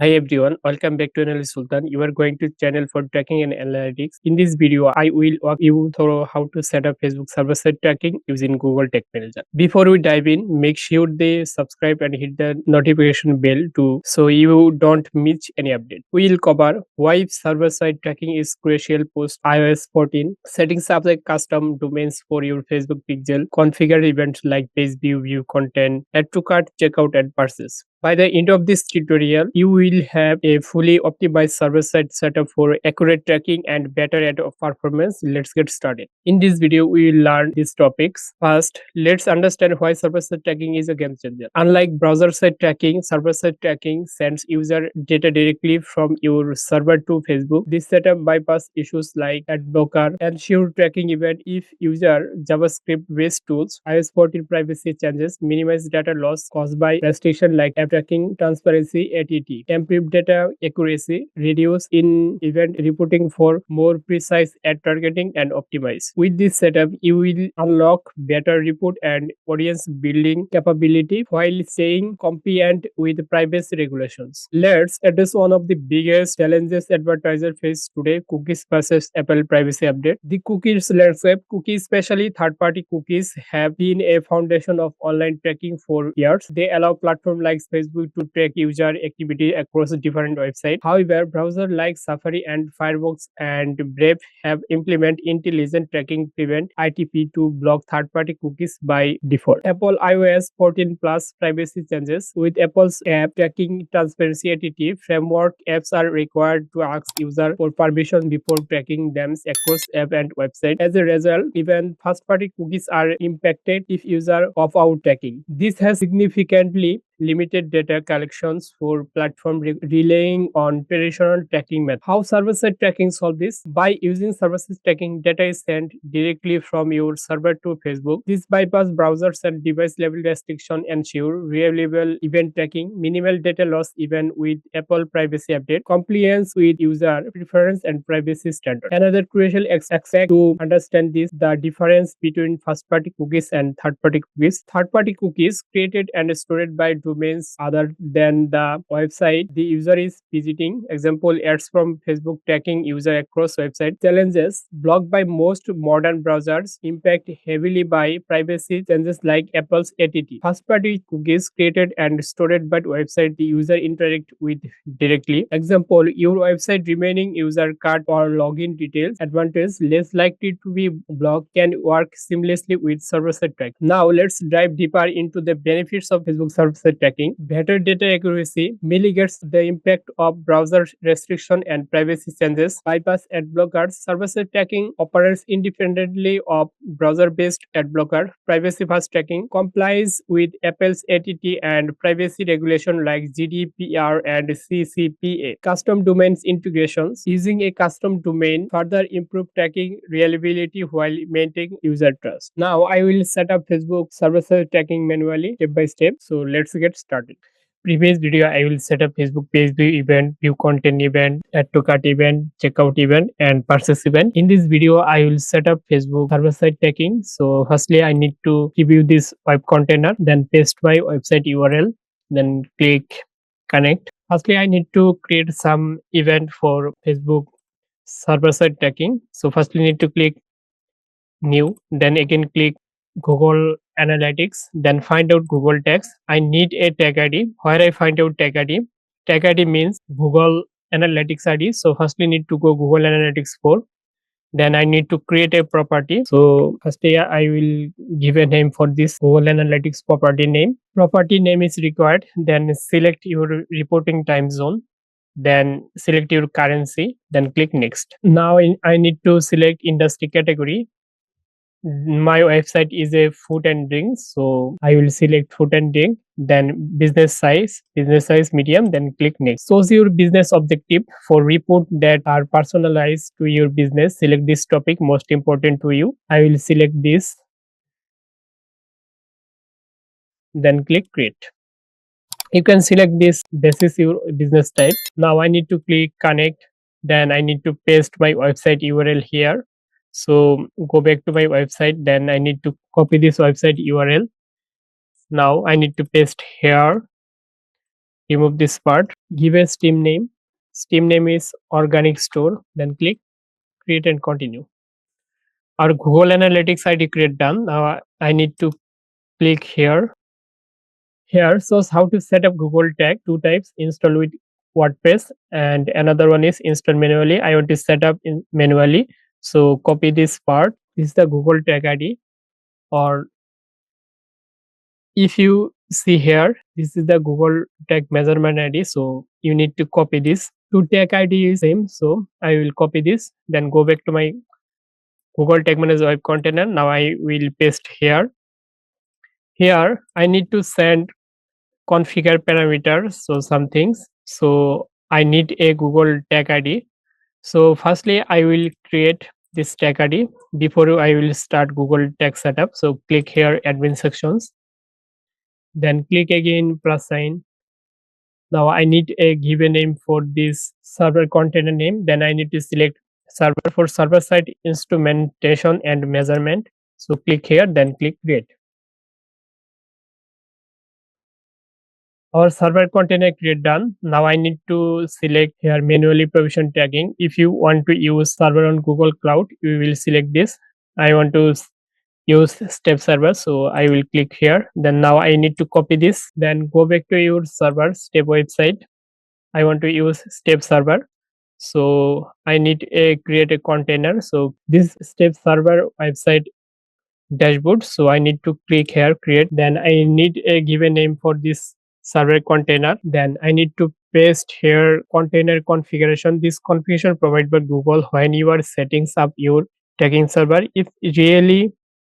Hi everyone, welcome back to analystsultan. You are going to channel for tracking and analytics. In this video, I will walk you through how to set up Facebook server-side tracking using Google Tag Manager. Before we dive in, make sure they subscribe and hit the notification bell too, so you don't miss any update. We will cover why server-side tracking is crucial post iOS 14, settings up like custom domains for your Facebook pixel, configure events like page view content, add to cart, checkout, and purchase. By the end of this tutorial, you will have a fully optimized server-side setup for accurate tracking and better rate of performance. Let's get started. In this video, we will learn these topics. First, let's understand why server-side tracking is a game changer. Unlike browser-side tracking, server-side tracking sends user data directly from your server to Facebook. This setup bypasses issues like ad blocker, ensure tracking event if user JavaScript-based tools, iOS 14 privacy changes, minimize data loss caused by restriction like app tracking transparency ATT, improve data accuracy, reduce in event reporting for more precise ad targeting and optimize. With this setup, you will unlock better report and audience building capability while staying compliant with privacy regulations. Let's address one of the biggest challenges advertisers face today: cookies versus Apple privacy update. The cookies landscape, cookies, especially third-party cookies, have been a foundation of online tracking for years. They allow platforms like Facebook to track user activity across different websites. However, browsers like Safari and Firefox and Brave have implemented intelligent tracking prevent ITP to block third-party cookies by default. Apple iOS 14 Plus privacy changes. With Apple's app tracking transparency ATT framework, apps are required to ask user for permission before tracking them across app and website. As a result, even first-party cookies are impacted if user opt out tracking. This has significantly limited data collections for platform relying on traditional tracking methods. How server-side tracking solve this? By using server-side tracking, data is sent directly from your server to Facebook. This bypass browsers and device level restriction, ensure reliable event tracking, minimal data loss even with Apple privacy update, compliance with user preference and privacy standards. Another crucial aspect to understand this, the difference between first-party cookies and third-party cookies. Third-party cookies created and stored by domains other than the website the user is visiting. Example, ads from Facebook tracking user across website. Challenges blocked by most modern browsers, impact heavily by privacy changes like Apple's ATT. First-party cookies created and stored by website the user interact with directly. Example, your website remaining user card or login details. Advantage, less likely to be blocked, can work seamlessly with server-side tracking. Now let's dive deeper into the benefits of Facebook server-side tracking. Better data accuracy mitigates the impact of browser restriction and privacy changes. Bypass ad blockers. Server-side tracking operates independently of browser-based ad blocker. Privacy-first tracking complies with Apple's ATT and privacy regulation like GDPR and CCPA. Custom domains integrations. Using a custom domain further improve tracking reliability while maintaining user trust. Now I will set up Facebook server-side tracking manually step by step. So let's get started. Previous video, I will set up Facebook page view event, view content event, add to cart event, checkout event, and purchase event. In this video, I will set up Facebook server-side tracking. So firstly, I need to preview this web container, then paste my website URL, then click connect. Firstly, I need to create some event for Facebook server-side tracking. So firstly, need to click new, then again click Google Analytics, then find out Google tags. I need a tag ID. Where I find out tag ID? Tag ID means Google Analytics ID. So firstly need to go Google Analytics 4. Then I need to create a property. So firstly I will give a name for this Google Analytics property name. Property name is required. Then select your reporting time zone. Then select your currency. Then click next. Now I need to select industry category. My website is a food and drinks, so I will select food and drink, then business size medium, then click next. Shows your business objective. For report that are personalized to your business, select this topic most important to you. I will select this, then click create. You can select this basis your business type. Now I need to click connect, then I need to paste my website URL here. So go back to my website, then I need to copy this website URL. Now I need to paste here, remove this part, give a stream name. Stream name is organic store, then click create and continue. Our Google Analytics ID create done. Now I need to click here. Here shows how to set up Google tag, two types, install with WordPress and another one is install manually. I want to set up in manually. So copy this part. This is the Google tag ID, or if you see here, this is the Google tag measurement ID. So you need to copy this. Two tag ID is same. So I will copy this, then go back to my Google Tag Manager web container. Now I will paste here. Here I need to send configure parameters, so some things. So I need a Google tag ID. So firstly I will create this tag ID before I will start Google tag setup. So click here admin sections, then click again plus sign. Now I need a given name for this server container name. Then I need to select server for server side instrumentation and measurement. So click here, then click create. Our server container create done. Now I need to select here manually provision tagging. If you want to use server on Google Cloud, you will select this. I want to use step server, so I will click here. Then now I need to copy this, then go back to your server step website. I want to use step server, so I need a create a container. So this step server website dashboard, so I need to click here create. Then I need a given name for this server container. Then I need to paste here container configuration. This configuration provided by Google when you are setting up your tagging server. If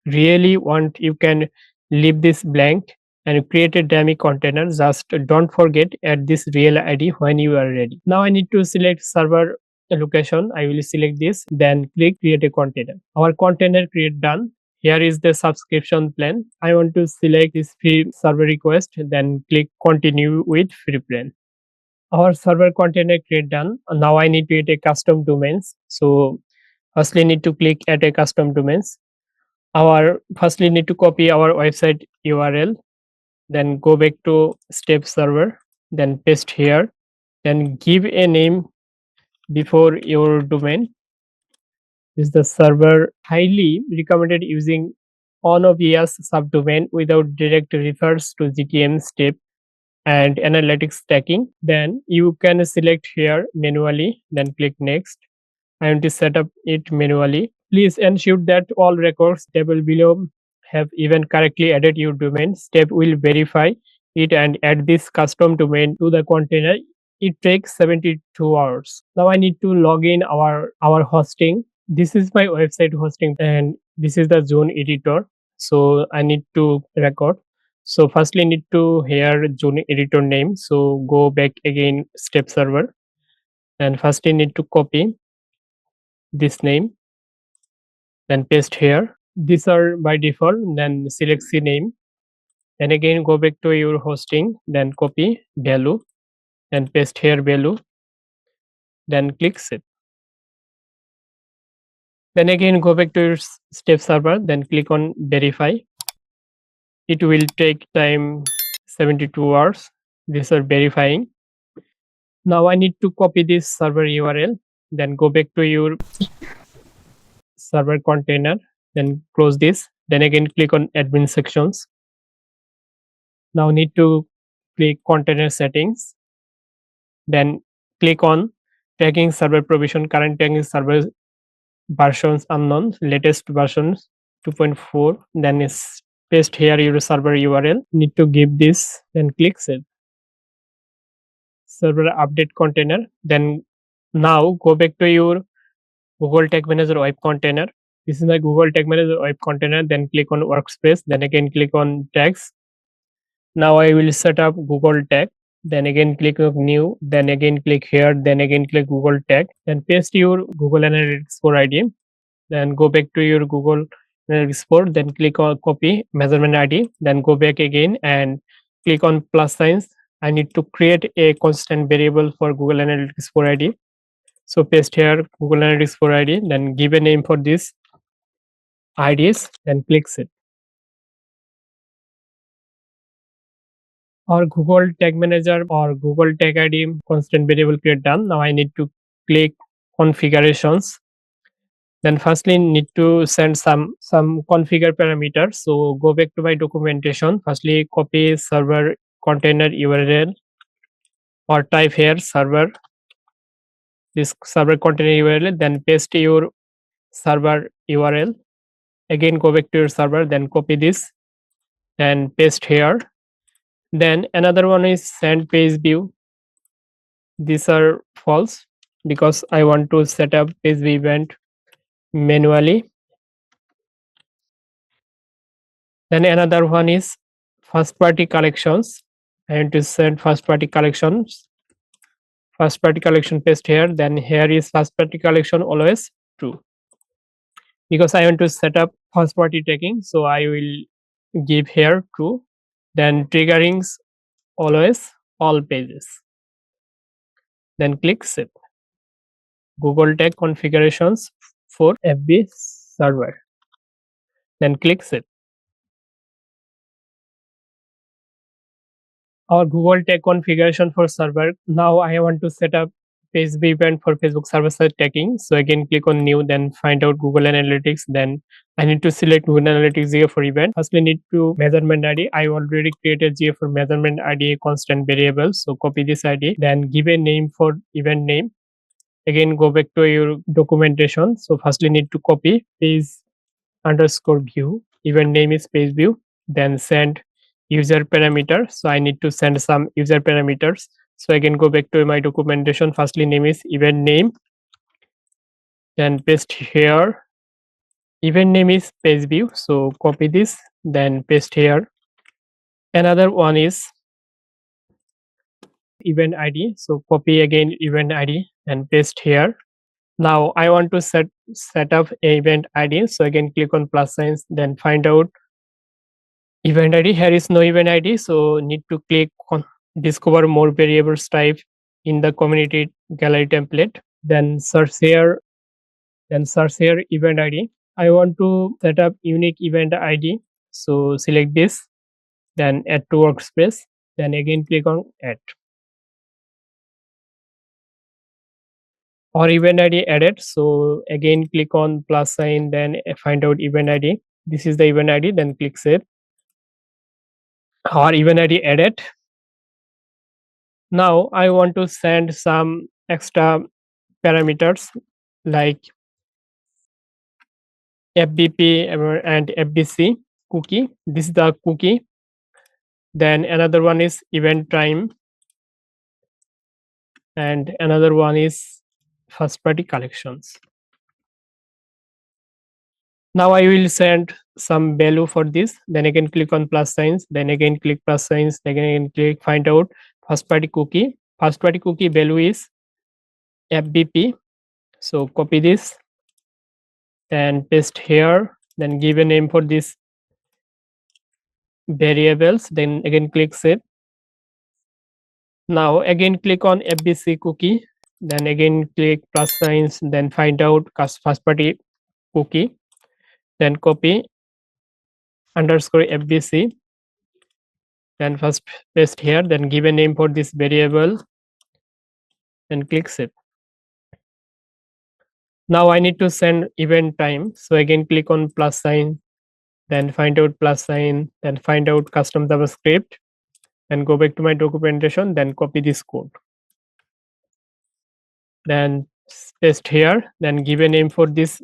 really want, you can leave this blank and create a dummy container. Just don't forget add this real ID when you are ready. Now I need to select server location. I will select this, then click create a container. Our container create done. Here is the subscription plan. I want to select this free server request, then click continue with free plan. Our server container create done. Now I need to create a custom domains. So firstly need to click add a custom domains. Our firstly need to copy our website URL, then go back to step server, then paste here, then give a name before your domain. Is the server highly recommended using on obvious subdomain without direct refers to GTM step and analytics tracking. Then you can select here manually, then click next. I want to set up it manually. Please ensure that all records table below have even correctly added your domain. Step will verify it and add this custom domain to the container. It takes 72 hours. Now I need to log in our hosting. This is my website hosting and this is the zone editor. So I need to record. So firstly need to here zone editor name. So go back again step server and firstly need to copy this name, then paste here. These are by default, then select C name, and again go back to your hosting, then copy value and paste here value, then click save. Then again go back to your step server, then click on verify. It will take time 72 hours. These are verifying. Now I need to copy this server URL, then go back to your server container, then close this, then again click on admin sections. Now need to click container settings, then click on tagging server provision. Current tagging server versions unknown, latest versions 2.4. Then is paste here your server URL. Need to give this, then click save. Server update container. Then now go back to your Google Tag Manager web container. This is my Google Tag Manager web container. Then click on workspace. Then again click on tags. Now I will set up Google Tag. Then again click on new. Then again click here. Then again click Google Tag. Then paste your Google Analytics 4 ID. Then go back to your Google Analytics 4. Then click on copy measurement ID. Then go back again and click on plus signs. I need to create a constant variable for Google Analytics 4 ID. So paste here Google Analytics 4 ID. Then give a name for this IDs. Then click save. Our Google Tag Manager or Google Tag ID constant variable create done. Now I need to click configurations. Then firstly need to send some configure parameters. So go back to my documentation. Firstly copy server container URL or type here server, this server container URL, then paste your server URL. Again go back to your server, then copy this, then paste here. Then another one is send page view. These are false because I want to set up page view event manually. Then another one is first party collections. I want to send first party collections. First party collection paste here. Then here is first party collection always true because I want to set up first party tracking. So I will give here true. Then triggerings always all pages. Then click save. Google Tag configurations for FB server. Then click save. Our Google Tag configuration for server. Now I want to set up page view event for Facebook server-side tracking. So again click on new, then find out Google Analytics. Then I need to select Google Analytics GA for event. Firstly need to measurement ID. I already created GA for measurement ID constant variable. So copy this ID, then give a name for event name. Again go back to your documentation. So firstly need to copy page underscore view, event name is page view, then send user parameter. So I need to send some user parameters. So again go back to my documentation. Firstly name is event name, then paste here. Event name is page view, so copy this, then paste here. Another one is event ID, so copy again event ID and paste here. Now I want to set up event ID. So again click on plus signs, then find out event ID. Here is no event ID, so need to click on discover more variables type in the community gallery template. Then search here event ID. I want to set up unique event ID, so select this, then add to workspace, then again click on add. Or event ID added, so again click on plus sign, then find out event ID. This is the event ID, then click save. Or event ID added. Now I want to send some extra parameters like FBP and FBC cookie. This is the cookie. Then another one is event time, and another one is first party collections. Now I will send some value for this, then again click on plus signs, then again click plus signs, then again click find out first party cookie. First party cookie value is FBP, so copy this, then paste here, then give a name for this variables, then again click save. Now again click on FBC cookie, then again click plus signs, then find out first party cookie, then copy underscore FBC, then first paste here, then give a name for this variable, then click save. Now I need to send event time, so again click on plus sign, then find out plus sign, then find out custom JavaScript, and go back to my documentation, then copy this code, then paste here, then give a name for this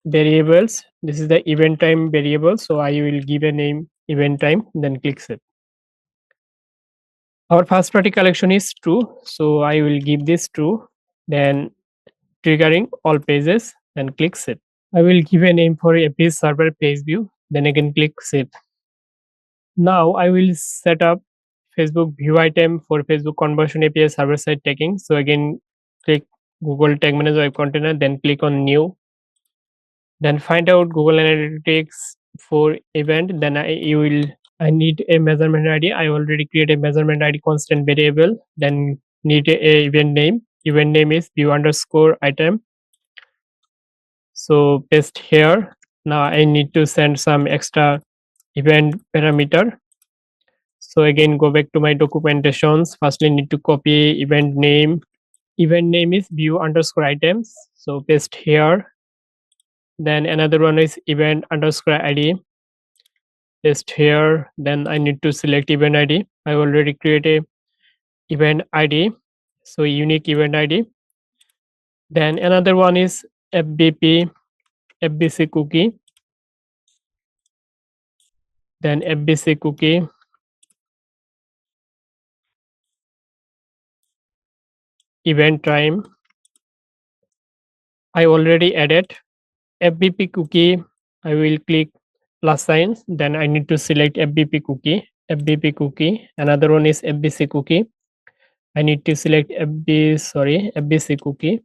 variables. This is the event time variable, so I will give a name event time, then click save. Our first party collection is true, so I will give this true, then triggering all pages, then click save. I will give a name for a page server page view, then again click save. Now I will set up Facebook view item for Facebook Conversion API server-side tracking. So again click Google Tag Manager Web Container, then click on new, then find out Google Analytics for event. Then I need a measurement ID. I already create a measurement ID constant variable. Then need a event name. Event name is view underscore item. So paste here. Now I need to send some extra event parameter. So again, go back to my documentations. Firstly, need to copy event name. Event name is view underscore items. So paste here. Then another one is event underscore ID. Paste here. Then I need to select event ID. I already created event ID. So unique event ID. Then another one is FBC cookie. Then FBC cookie. Event time. I already added FBP cookie. I will click plus signs. Then I need to select FBP cookie. FBP cookie. Another one is FBC cookie. I need to select FBC cookie.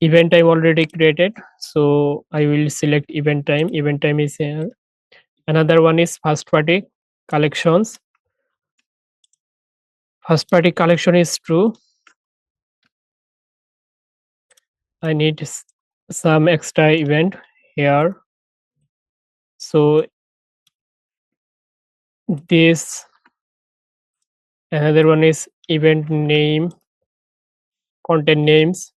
Event time already created, so I will select event time. Event time is here. Another one is first party collections. First party collection is true. I need some extra event here. So this, another one is event name, content names,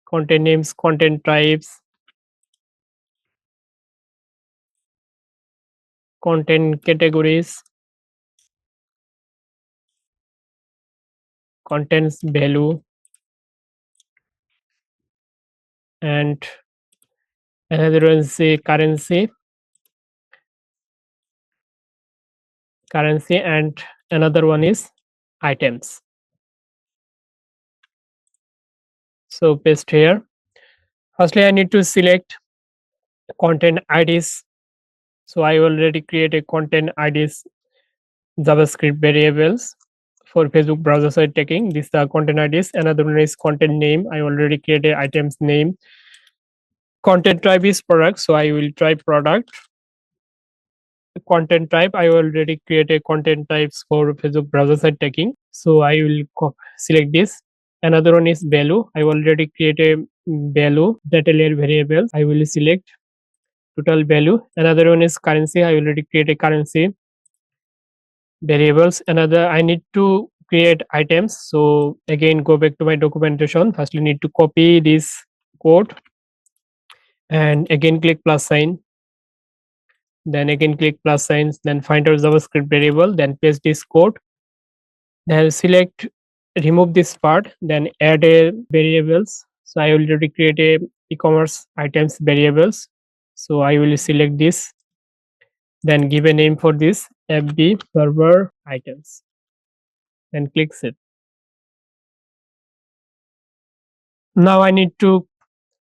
content types, content categories, contents value, and another one is currency, and another one is items. So paste here. Firstly, I need to select content IDs. So I already created content IDs JavaScript variables for Facebook browser side tracking. These are content IDs. Another one is content name. I already created items name. Content type is product. So I will try product. Content type, I already created content types for Facebook browser side tracking. So I will select this. Another one is value. I already created value data layer variables. I will select total value. Another one is currency. I already created currency variables. Another, I need to create items. So again, go back to my documentation. First, you need to copy this code and again click plus sign. Then again click plus signs. Then find our JavaScript variable. Then paste this code. Then select remove this part. Then add a variables. So I already create a e-commerce items variables. So I will select this. Then give a name for this FB server items. Then click save. Now I need to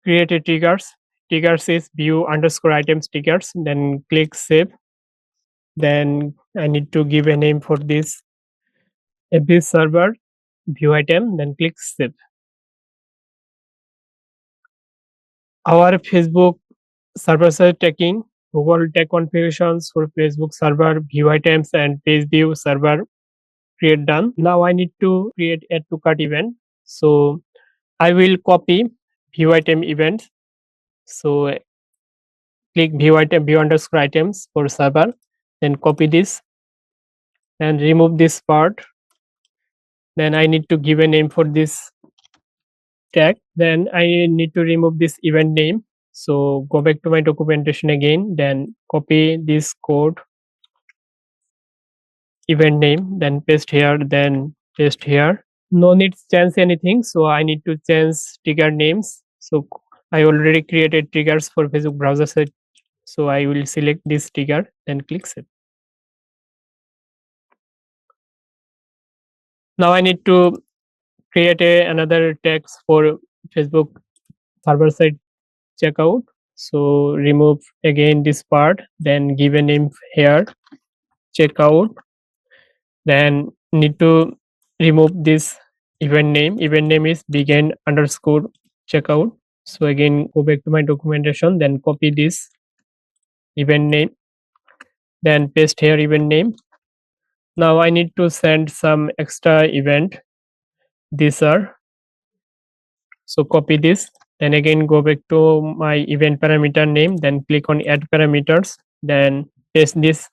create a triggers. Triggers is view underscore items triggers. Then click save. Then I need to give a name for this FB server view item. Then click save. Our Facebook server-side tracking, Google tag configurations for Facebook server view items and page view server create done. Now I need to create add to cart event. So I will copy view item event. So click view item view underscore items for server. Then copy this and remove this part. Then I need to give a name for this tag. Then I need to remove this event name. So go back to my documentation again. Then copy this code event name. Then paste here. Then paste here. No need to change anything. So I need to change trigger names. So I already created triggers for Facebook browser site. So I will select this trigger. Then click save. Now I need to create another text for Facebook server side checkout. So remove again this part, then give a name here checkout. Then need to remove this event name. Event name is begin underscore checkout. So again go back to my documentation, then copy this event name, then paste here event name. Now I need to send some extra event. These are, so copy this, then again go back to my event parameter name, then click on add parameters, then paste this.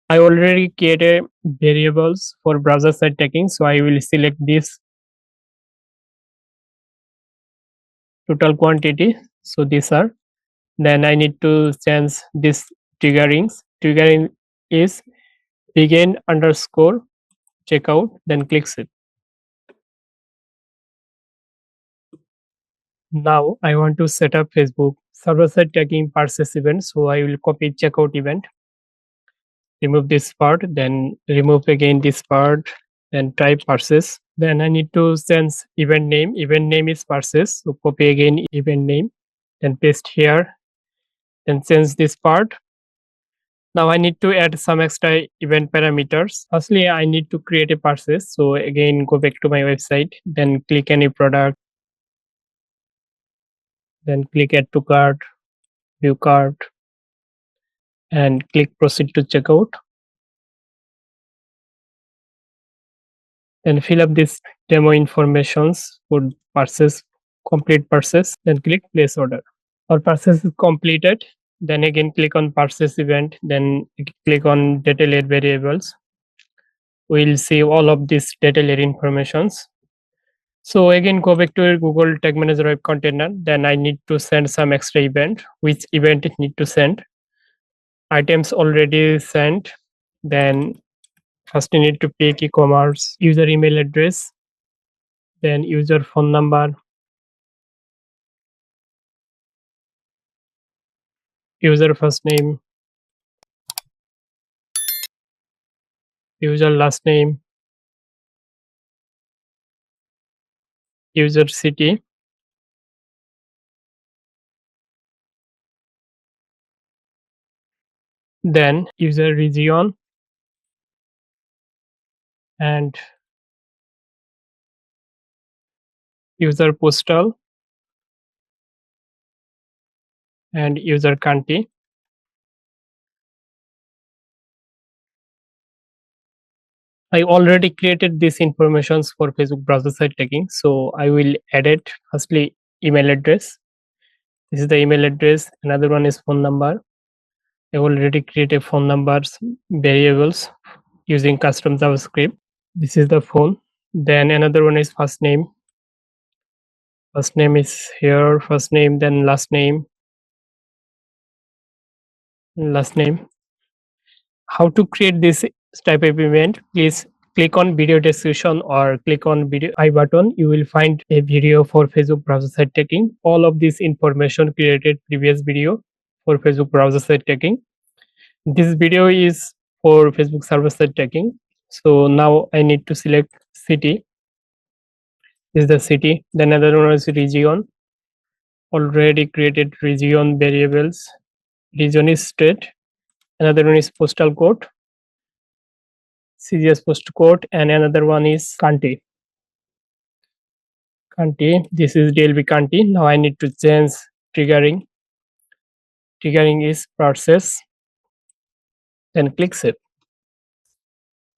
I already created variables for browser side tracking, so I will select this total quantity. So these are. Then I need to change this triggerings. Triggering is begin underscore checkout. Then click save. Now I want to set up Facebook server-side tracking purchase event. So I will copy checkout event, remove this part, then remove again this part, then type purchase. Then I need to change event name. Event name is purchase. So copy again event name, then paste here, then change this part. Now I need to add some extra event parameters. Firstly, I need to create a purchase. So again, go back to my website, then click any product, then click add to cart, view cart, and click proceed to checkout. Then fill up this demo informations for purchase, complete purchase, then click place order. Our purchase is completed. Then again click on purchase event, then click on data layer variables. We'll see all of these data layer informations. So again go back to your Google Tag Manager web container. Then I need to send some extra event. Which event it need to send? Items already sent. Then first you need to pick e-commerce, user email address, then user phone number, user first name, user last name, user city, then user region, and user postal, and user country. I already created these informations for Facebook browser side tracking, so I will edit firstly email address. This is the email address. Another one is phone number. I already created phone numbers variables using custom JavaScript. This is the phone. Then another one is first name. First name is here. First name, then last name. Last name. How to create this type of event? Please click on video description or click on video I button. You will find a video for Facebook browser side tracking. All of this information created previous video for Facebook browser side tracking. This video is for Facebook server side tracking. So now I need to select city. This is the city. Then another one is region. Already created region variables. Region is state. Another one is postal code. CGS postcode, and another one is Kanti. Kanti, this is DLB Kanti. Now I need to change triggering. Triggering is process. Then click save.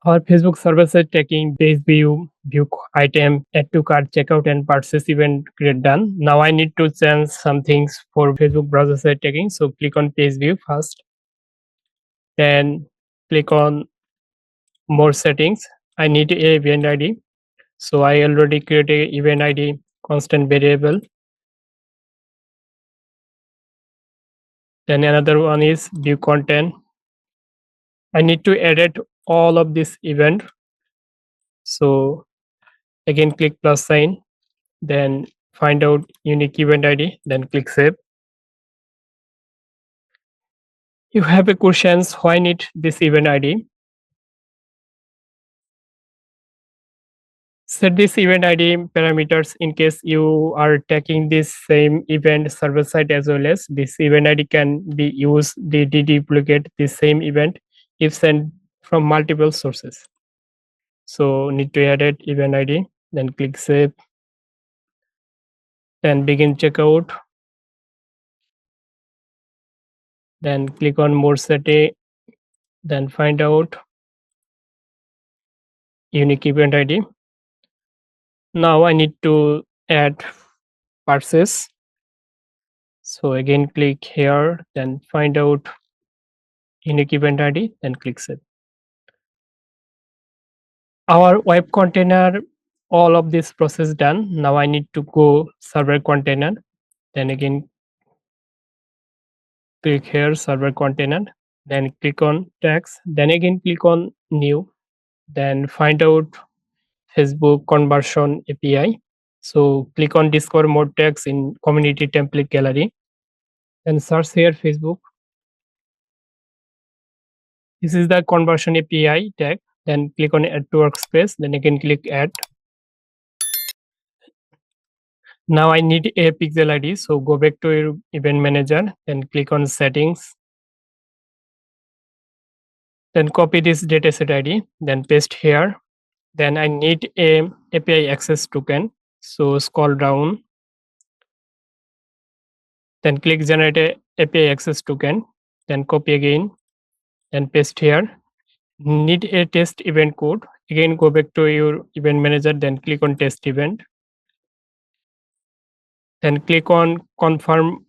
Our Facebook server-side tracking, page view, view item, add to cart, checkout, and purchase event create done. Now I need to change some things for Facebook browser-side tracking. So click on page view first. Then click on more settings. I need a event ID. So I already created event ID constant variable. Then another one is view content. I need to edit all of this event. So again click plus sign, then find out unique event ID, then click save. You have a questions why need this event ID? Set this event ID parameters in case you are taking this same event server side as well as this event ID can be used to deduplicate the same event if sent from multiple sources. So need to edit event ID, then click save, then begin checkout, then click on more setting, then find out unique event ID. Now I need to add purchase. So again click here, then find out unique event ID, then click save. Our web container, all of this process done. Now I need to go server container, then again click here server container, then click on tags, then again click on new, then find out Facebook Conversion API. So click on discover more tags in community template gallery, then search here Facebook. This is the conversion API tag, then click on add to workspace, then again click add. Now I need a pixel ID, so go back to your event manager, then click on settings, then copy this dataset ID, then paste here. Then I need a API access token, so scroll down, then click generate a API access token, then copy again, then paste here. Need a test event code, again go back to your event manager, then click on test event, then click on confirm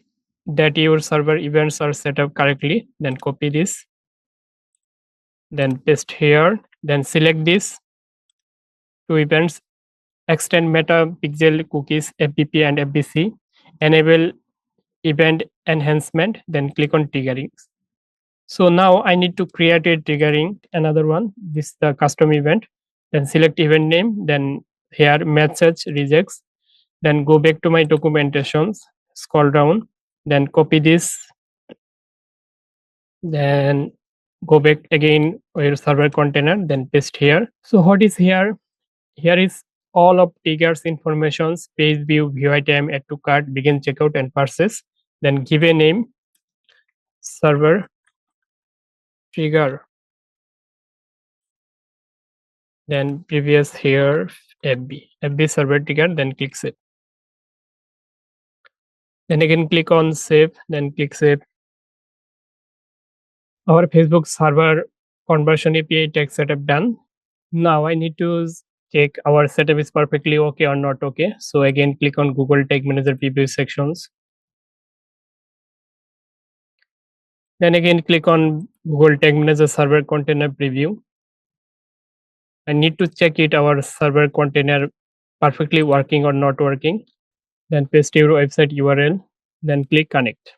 that your server events are set up correctly, then copy this, then paste here, then select this two events, extend meta pixel cookies FBP and FBC, enable event enhancement, then click on triggering. So now I need to create a triggering another one, this the custom event, then select event name, then here message rejects, then go back to my documentations, scroll down, then copy this, then go back again your server container, then paste here. So what is here? Here is all of triggers informations, page view, view item, add to cart, begin checkout and purchase. Then give a name, server trigger. Then previous here FB server trigger, then click save. Then again click on save, then click save. Our Facebook server conversion API tag setup done. Now I need to check our setup is perfectly okay or not okay. So again click on Google Tag Manager preview sections. Then again click on Google Tag Manager server container preview. I need to check it our server container perfectly working or not working. Then paste your website URL, then click connect.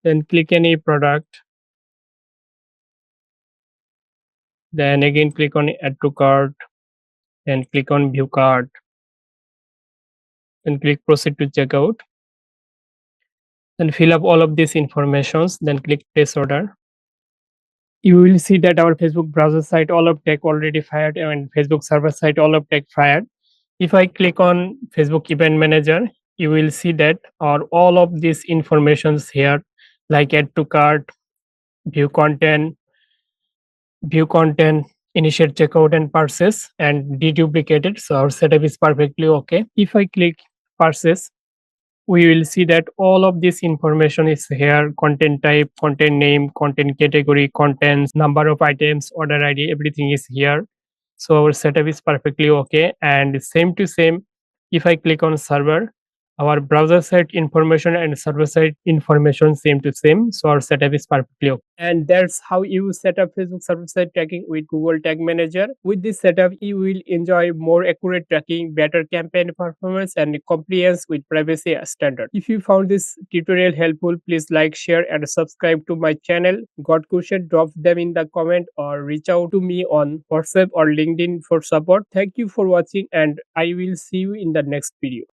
Then click any product. Then again click on add to cart, then click on view cart, then click proceed to checkout. Then fill up all of these informations, then click place order. You will see that our Facebook browser site all of tag already fired and Facebook server site all of tag fired. If I click on Facebook event manager, you will see that all of these informations here like add to cart, view content, initiate checkout and purchase and deduplicated. So our setup is perfectly okay. If I click purchase, we will see that all of this information is here: content type, content name, content category, contents, number of items, order ID, everything is here. So our setup is perfectly okay. And same to same, if I click on server, our browser site information and server side information same to same. So our setup is perfectly okay. And that's how you set up Facebook server side tracking with Google Tag Manager. With this setup, you will enjoy more accurate tracking, better campaign performance, and compliance with privacy standard. If you found this tutorial helpful, please like, share, and subscribe to my channel. Got question? Drop them in the comment or reach out to me on WhatsApp or LinkedIn for support. Thank you for watching, and I will see you in the next video.